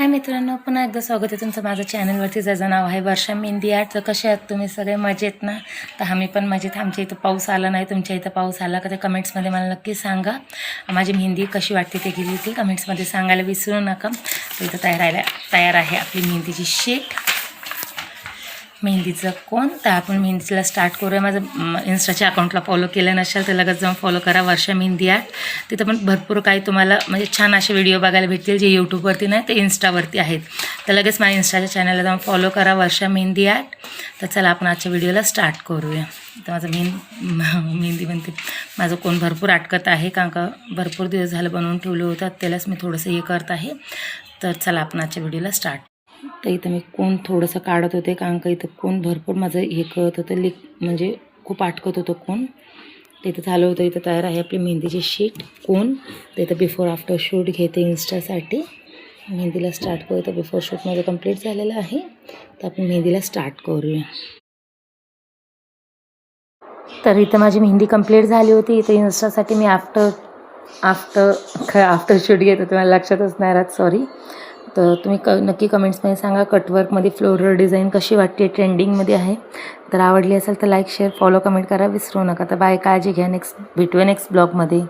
हाय मित्रांनो, पुन्हा एकदा स्वागत आहे तुमचं माझं चॅनलवरती, ज्याचं नाव आहे वर्षा मेहंदी आर्ट. तर कसे आहात तुम्ही सगळे? मजेत ना? तर आम्ही पण मजेत. आमच्या इथं पाऊस आला नाही, तुमच्या इथं पाऊस आला का ते कमेंट्समध्ये मला नक्की सांगा. माझी मेहंदी कशी वाटते ते गेली ती कमेंट्समध्ये सांगायला विसरू नका. तर इथं तयार आहे आपली मेहंदीची शीट, मेहंदीचं कोण. तर आपण मेहंदीला स्टार्ट करूया. माझं इन्स्टाच्या अकाउंटला फॉलो केलं नसेल तर लगेच जाऊन फॉलो करा, वर्षा मेहंदी आर्ट. तिथं पण भरपूर काही तुम्हाला म्हणजे छान असे व्हिडिओ बघायला भेटतील जे यूट्यूबवरती नाही ते इन्स्टावरती आहेत. तर लगेच माझ्या इन्स्टाच्या चॅनलला जाऊन फॉलो करा, वर्षा मेहंदी आर्ट. तर चला आपण आजच्या व्हिडिओला स्टार्ट करूया. तर माझं मेहंदी बनते, माझं कोण भरपूर अटकत आहे, कारण का भरपूर दिवस झालं बनवून ठेवलं होतं, त्यालाच मी थोडंसं हे करत आहे. तर चला आपण आजच्या व्हिडिओला स्टार्ट. तर इथं मी कोण थोडंसं काढत होते, कारण का इथं कोण भरपूर माझं हे करत होतं, म्हणजे खूप अटकत होतं कोण. तर इथं झालं होतं. इथं तयार आहे आपली मेहंदीची शीट कोण. तर इथं बिफोर आफ्टर शूट घेते इन्स्टासाठी. मेहंदीला स्टार्ट करू. तर बिफोर शूट माझं कंप्लीट झालेलं आहे. तर आपण मेहंदीला स्टार्ट करूया. तर इथं माझी मेहंदी कंप्लीट झाली होती. इथं इन्स्टासाठी मी आफ्टर शूट घेत होते, मला लक्षातच नाही राहत, सॉरी. तर तुम्ही नक्की कमेंट्समध्ये सांगा कटवर्कमध्ये फ्लोरल डिझाईन कशी वाटते, ट्रेंडिंगमध्ये आहे. तर आवडली असेल तर लाईक, शेअर, फॉलो, कमेंट करा विसरू नका. तर बाय, काळजी घ्या. भेटूया नेक्स्ट ब्लॉगमध्ये.